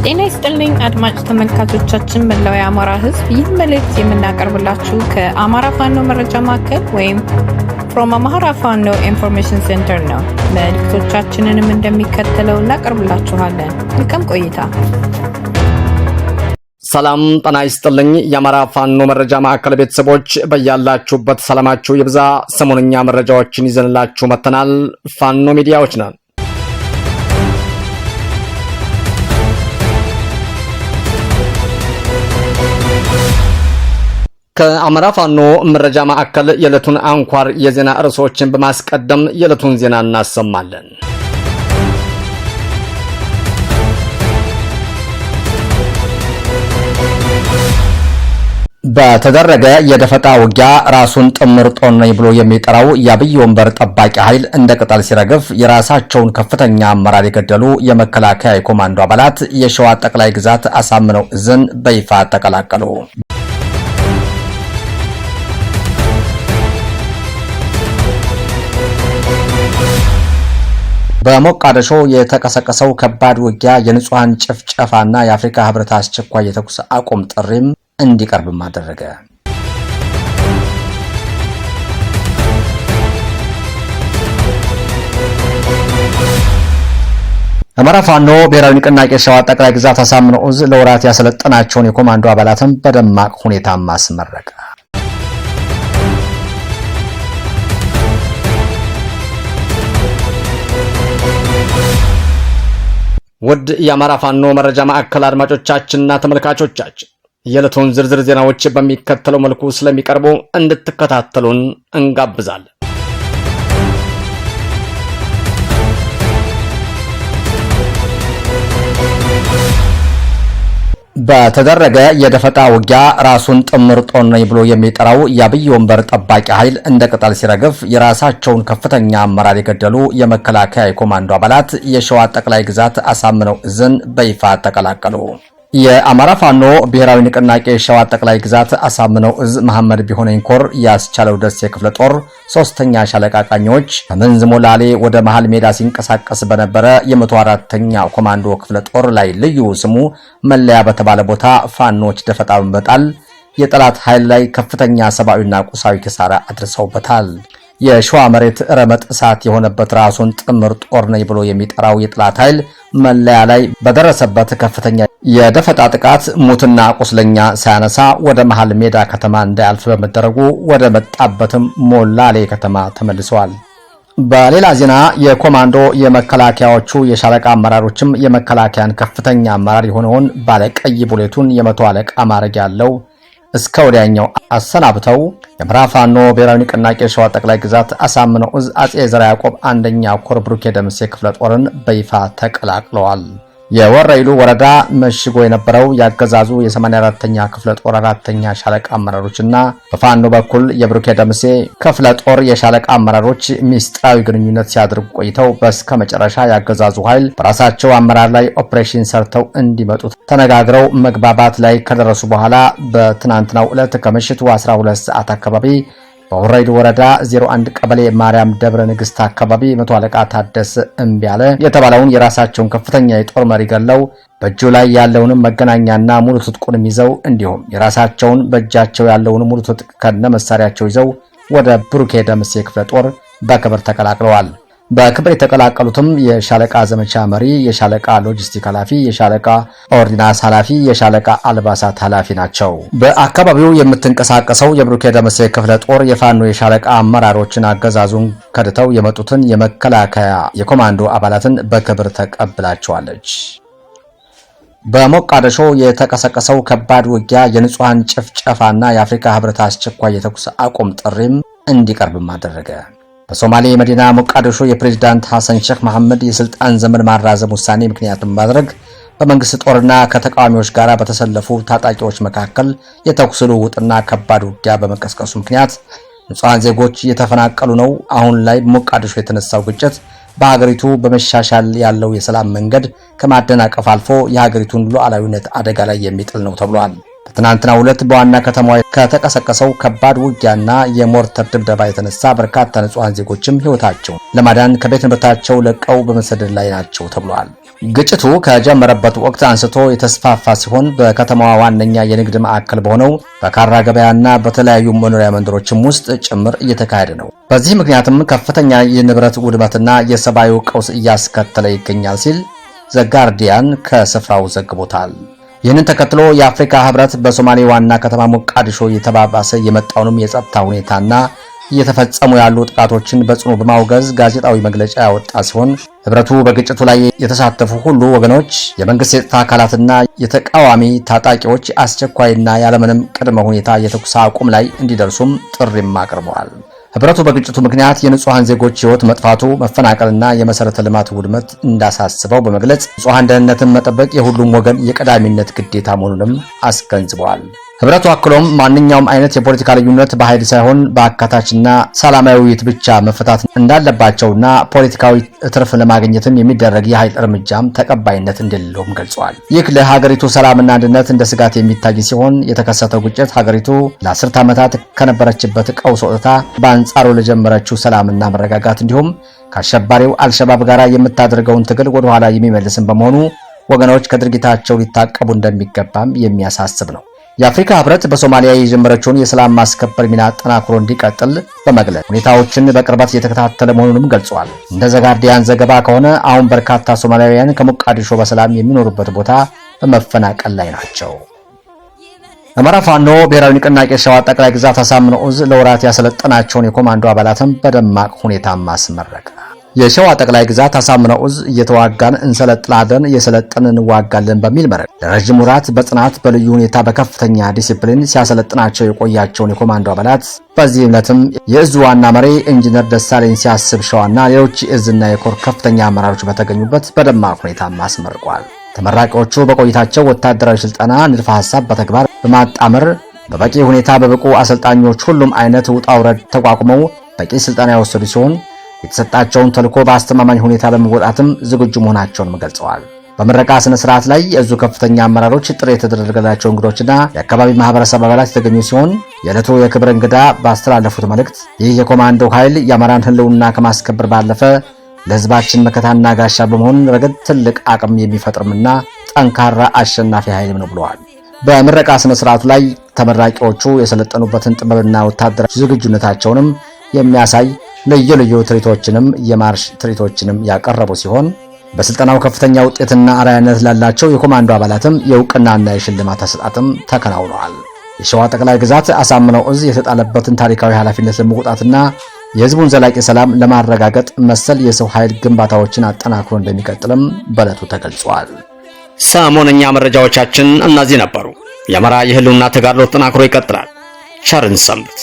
ጤና ይስጥልኝ አድማጭ ተመልካቾቻችን መላው የአማራ ሕዝብ ይህ መልእክት የምናቀርብላችሁ ከአማራ ፋኖ መረጃ ማዕከል ወይም from Amhara Fano Information Center ነው። መልእክቶቻችንንም እንደሚከተለው እናቀርብላችኋለን። መልካም ቆይታ። ሰላም ጤና ይስጥልኝ የአማራ ፋኖ መረጃ ማዕከል ቤተሰቦች በያላችሁበት ሰላማችሁ ይብዛ። ሰሞንኛ መረጃዎችን ይዘንላችሁ መተናል። ፋኖ ሚዲያዎች ነን። ከአማራ ፋኖ መረጃ ማዕከል የዕለቱን አንኳር የዜና ርዕሶችን በማስቀደም የዕለቱን ዜና እናሰማለን። በተደረገ የደፈጣ ውጊያ ራሱን ጥምር ጦር ነኝ ብሎ የሚጠራው የአብይ ወንበር ጠባቂ ኃይል እንደ ቅጠል ሲረግፍ የራሳቸውን ከፍተኛ አመራር የገደሉ የመከላከያ የኮማንዶ አባላት የሸዋ ጠቅላይ ግዛት አሳምነው እዝን በይፋ ተቀላቀሉ። በሞቃዲሾ የተቀሰቀሰው ከባድ ውጊያ የንጹሃን ጭፍጨፋና የአፍሪካ ህብረት አስቸኳይ የተኩስ አቁም ጥሪም እንዲቀርብም አደረገ። አማራ ፋኖ ብሔራዊ ንቅናቄ ሸዋ ጠቅላይ ግዛት አሳምነው እዝ ለወራት ያሰለጠናቸውን የኮማንዶ አባላትን በደማቅ ሁኔታ ማስመረቀ። ውድ የአማራ ፋኖ መረጃ ማዕከል አድማጮቻችንና ተመልካቾቻችን የዕለቱን ዝርዝር ዜናዎች በሚከተለው መልኩ ስለሚቀርቡ እንድትከታተሉን እንጋብዛለን። በተደረገ የደፈጣ ውጊያ ራሱን ጥምር ጦር ነኝ ብሎ የሚጠራው የአብይ ወንበር ጠባቂ ኃይል እንደ ቅጠል ሲረግፍ የራሳቸውን ከፍተኛ አመራር የገደሉ የመከላከያ የኮማንዶ አባላት የሸዋ ጠቅላይ ግዛት አሳምነው እዝን በይፋ ተቀላቀሉ። የአማራ ፋኖ ብሔራዊ ንቅናቄ ሸዋ ጠቅላይ ግዛት አሳምነው እዝ መሐመድ ቢሆነኝ ኮር ያስቻለው ደሴ ክፍለ ጦር ሶስተኛ ሻለቃ ቃኞች ከመንዝ ሞላሌ ወደ መሃል ሜዳ ሲንቀሳቀስ በነበረ የ104ኛ ኮማንዶ ክፍለ ጦር ላይ ልዩ ስሙ መለያ በተባለ ቦታ ፋኖች ደፈጣ በመጣል የጠላት ኃይል ላይ ከፍተኛ ሰብአዊና ቁሳዊ ኪሳራ አድርሰውበታል። የሸዋ መሬት ረመጥ እሳት የሆነበት ራሱን ጥምር ጦር ነኝ ብሎ የሚጠራው የጠላት ኃይል መለያ ላይ በደረሰበት ከፍተኛ የደፈጣ ጥቃት ሙትና ቁስለኛ ሳያነሳ ወደ መሃል ሜዳ ከተማ እንዳያልፍ በመደረጉ ወደ መጣበትም ሞላሌ ከተማ ተመልሰዋል። በሌላ ዜና የኮማንዶ የመከላከያዎቹ የሻለቃ አመራሮችም የመከላከያን ከፍተኛ አመራር የሆነውን ባለቀይ ቡሌቱን የመቶ አለቃ ማዕረግ ያለው እስከ ወዲያኛው አሰናብተው የአማራ ፋኖ ብሔራዊ ንቅናቄ ሸዋ ጠቅላይ ግዛት አሳምነው እዝ አጼ ዘርዓ ያዕቆብ አንደኛ ኮር ብሩኬ ደምሴ ክፍለ ጦርን በይፋ ተቀላቅለዋል። የወረኢሉ ወረዳ መሽጎ የነበረው ያገዛዙ የ84ኛ ክፍለ ጦር 4ኛ ሻለቃ አመራሮችና በፋኖ በኩል የብሩኬ ደምሴ ክፍለ ጦር የሻለቃ አመራሮች ሚስጥራዊ ግንኙነት ሲያደርጉ ቆይተው በስከ መጨረሻ ያገዛዙ ኃይል በራሳቸው አመራር ላይ ኦፕሬሽን ሰርተው እንዲመጡ ተነጋግረው መግባባት ላይ ከደረሱ በኋላ በትናንትናው ዕለት ከምሽቱ 12 ሰዓት አካባቢ በወረኢሉ ወረዳ 01 ቀበሌ ማርያም ደብረ ንግስት አካባቢ መቶ አለቃ ታደሰ እምቢያለ የተባለውን የራሳቸውን ከፍተኛ የጦር መሪ ገለው በእጁ ላይ ያለውን መገናኛና ሙሉ ትጥቁንም ይዘው እንዲሁም የራሳቸውን በእጃቸው ያለውን ሙሉ ትጥቅ ከነ መሳሪያቸው ይዘው ወደ ብሩኬ ደምሴ ክፍለ ጦር በክብር ተቀላቅለዋል። በክብር የተቀላቀሉትም የሻለቃ ዘመቻ መሪ፣ የሻለቃ ሎጂስቲክ ኃላፊ፣ የሻለቃ ኦርዲናንስ ኃላፊ፣ የሻለቃ አልባሳት ኃላፊ ናቸው። በአካባቢው የምትንቀሳቀሰው የብሩኬ ደምሴ ክፍለ ጦር የፋኖ የሻለቃ አመራሮችን አገዛዙን ከድተው የመጡትን የመከላከያ የኮማንዶ አባላትን በክብር ተቀብላቸዋለች። በሞቃዲሾ የተቀሰቀሰው ከባድ ውጊያ የንጹሃን ጭፍጨፋና የአፍሪካ ህብረት አስቸኳይ የተኩስ አቁም ጥሪም እንዲቀርብም አደረገ። በሶማሌ መዲና ሞቃዲሾ የፕሬዝዳንት ሐሰን ሼክ መሐመድ የስልጣን ዘመን ማራዘም ውሳኔ ምክንያት በማድረግ በመንግስት ጦርና ከተቃዋሚዎች ጋር በተሰለፉ ታጣቂዎች መካከል የተኩስ ልውውጥና ከባድ ውጊያ በመቀስቀሱ ምክንያት ንጹሃን ዜጎች እየተፈናቀሉ ነው። አሁን ላይ ሞቃዲሾ የተነሳው ግጭት በሀገሪቱ በመሻሻል ያለው የሰላም መንገድ ከማደናቀፍ አልፎ የሀገሪቱን ሉዓላዊነት አደጋ ላይ የሚጥል ነው ተብሏል። በትናንትናው ዕለት በዋና ከተማዋ ከተቀሰቀሰው ከባድ ውጊያና የሞርተር ድብደባ የተነሳ በርካታ ንጹሃን ዜጎችም ህይወታቸውን ለማዳን ከቤት ንብረታቸው ለቀው በመሰደድ ላይ ናቸው ተብሏል። ግጭቱ ከጀመረበት ወቅት አንስቶ የተስፋፋ ሲሆን በከተማዋ ዋነኛ የንግድ ማዕከል በሆነው በካራ ገበያና በተለያዩ መኖሪያ መንደሮችም ውስጥ ጭምር እየተካሄደ ነው። በዚህ ምክንያትም ከፍተኛ የንብረት ውድመትና የሰብአዊ ቀውስ እያስከተለ ይገኛል ሲል ዘ ጋርዲያን ከስፍራው ዘግቦታል። ይህንን ተከትሎ የአፍሪካ ህብረት በሶማሌ ዋና ከተማ ሞቃዲሾ እየተባባሰ የመጣውንም የጸጥታ ሁኔታና እየተፈጸሙ ያሉ ጥቃቶችን በጽኑ በማውገዝ ጋዜጣዊ መግለጫ ያወጣ ሲሆን ህብረቱ በግጭቱ ላይ የተሳተፉ ሁሉ ወገኖች፣ የመንግስት የጸጥታ አካላትና የተቃዋሚ ታጣቂዎች አስቸኳይና ያለምንም ቅድመ ሁኔታ የተኩስ አቁም ላይ እንዲደርሱም ጥሪም አቅርበዋል። ህብረቱ በግጭቱ ምክንያት የንጹሃን ዜጎች ህይወት መጥፋቱ፣ መፈናቀልና የመሰረተ ልማት ውድመት እንዳሳስበው በመግለጽ ንጹሃን ደህንነትን መጠበቅ የሁሉም ወገን የቀዳሚነት ግዴታ መሆኑንም አስገንዝበዋል። ህብረቱ አክሎም ማንኛውም አይነት የፖለቲካ ልዩነት በኃይል ሳይሆን በአካታችና ሰላማዊ ውይይት ብቻ መፈታት እንዳለባቸውና ፖለቲካዊ ትርፍ ለማግኘትም የሚደረግ የኃይል እርምጃም ተቀባይነት እንደሌለውም ገልጸዋል። ይህ ለሀገሪቱ ሰላምና አንድነት እንደ ስጋት የሚታይ ሲሆን የተከሰተው ግጭት ሀገሪቱ ለ10 ዓመታት ከነበረችበት ቀውስ ወጥታ በአንጻሩ ለጀመረችው ሰላምና መረጋጋት እንዲሁም ከአሸባሪው አልሸባብ ጋር የምታደርገውን ትግል ወደ ኋላ የሚመልስም በመሆኑ ወገኖች ከድርጊታቸው ሊታቀቡ እንደሚገባም የሚያሳስብ ነው። የአፍሪካ ህብረት በሶማሊያ የጀመረችውን የሰላም ማስከበር ሚና አጠናክሮ እንዲቀጥል በመግለጽ ሁኔታዎችን በቅርበት እየተከታተለ መሆኑንም ገልጿል። እንደ ዘ ጋርዲያን ዘገባ ከሆነ አሁን በርካታ ሶማሊያውያን ከሞቃዲሾ በሰላም የሚኖሩበት ቦታ በመፈናቀል ላይ ናቸው። አማራ ፋኖ ብሔራዊ ንቅናቄ ሸዋ ጠቅላይ ግዛት አሳምነው ዕዝ ለወራት ያሰለጠናቸውን የኮማንዶ አባላትን በደማቅ ሁኔታ ማስመረቀ። የሸዋ ጠቅላይ ግዛት አሳምነው ዕዝ እየተዋጋን እንሰለጥናለን፣ እየሰለጠንን እንዋጋለን በሚል መርህ ለረጅም ወራት በጽናት በልዩ ሁኔታ በከፍተኛ ዲሲፕሊን ሲያሰለጥናቸው የቆያቸውን የኮማንዶ አባላት በዚህ ዕለትም የዕዙ ዋና መሪ ኢንጂነር ደሳለኝ ሲያስብ ሸዋና ሌሎች የዕዝና የኮር ከፍተኛ አመራሮች በተገኙበት በደማቅ ሁኔታ አስመርቋል። ተመራቂዎቹ በቆይታቸው ወታደራዊ ስልጠና ንድፈ ሐሳብ በተግባር በማጣመር በበቂ ሁኔታ በብቁ አሰልጣኞች ሁሉም አይነት ውጣ ውረድ ተቋቁመው በቂ ስልጠና የወሰዱ ሲሆን የተሰጣቸውን ተልዕኮ በአስተማማኝ ሁኔታ ለመወጣትም ዝግጁ መሆናቸውን ገልጸዋል። በምረቃ ስነ ስርዓት ላይ የዕዙ ከፍተኛ አመራሮች፣ ጥሪ የተደረገላቸው እንግዶችና የአካባቢ ማህበረሰብ አባላት የተገኙ ሲሆን የዕለቱ የክብር እንግዳ ባስተላለፉት መልእክት ይህ የኮማንዶ ኃይል የአማራን ህልውና ከማስከበር ባለፈ ለህዝባችን መከታና ጋሻ በመሆን ረገድ ትልቅ አቅም የሚፈጥርምና ጠንካራ አሸናፊ ኃይልም ነው ብለዋል። በምረቃ ስነ ስርዓቱ ላይ ተመራቂዎቹ የሰለጠኑበትን ጥበብና ወታደራዊ ዝግጁነታቸውንም የሚያሳይ ልዩ ልዩ ትርኢቶችንም የማርሽ ትርኢቶችንም ያቀረቡ ሲሆን በስልጠናው ከፍተኛ ውጤትና አርአያነት ላላቸው የኮማንዶ አባላትም የእውቅናና የሽልማት አሰጣጥም ተከናውነዋል። የሸዋ ጠቅላይ ግዛት አሳምነው ዕዝ የተጣለበትን ታሪካዊ ኃላፊነት ለመወጣትና የህዝቡን ዘላቂ ሰላም ለማረጋገጥ መሰል የሰው ኃይል ግንባታዎችን አጠናክሮ እንደሚቀጥልም በዕለቱ ተገልጿል። ሰሞነኛ መረጃዎቻችን እነዚህ ነበሩ። የአማራ የህልውና ተጋድሎ ተጠናክሮ ይቀጥላል። ቸርን ሰንብት።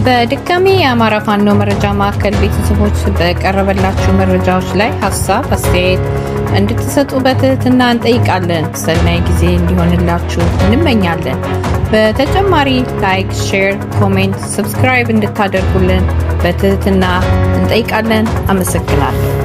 በድጋሚ የአማራ ፋኖ መረጃ ማዕከል ቤተሰቦች በቀረበላችሁ መረጃዎች ላይ ሀሳብ አስተያየት እንድትሰጡ በትህትና እንጠይቃለን። ሰናይ ጊዜ እንዲሆንላችሁ እንመኛለን። በተጨማሪ ላይክ፣ ሼር፣ ኮሜንት፣ ሰብስክራይብ እንድታደርጉልን በትህትና እንጠይቃለን። አመሰግናለሁ።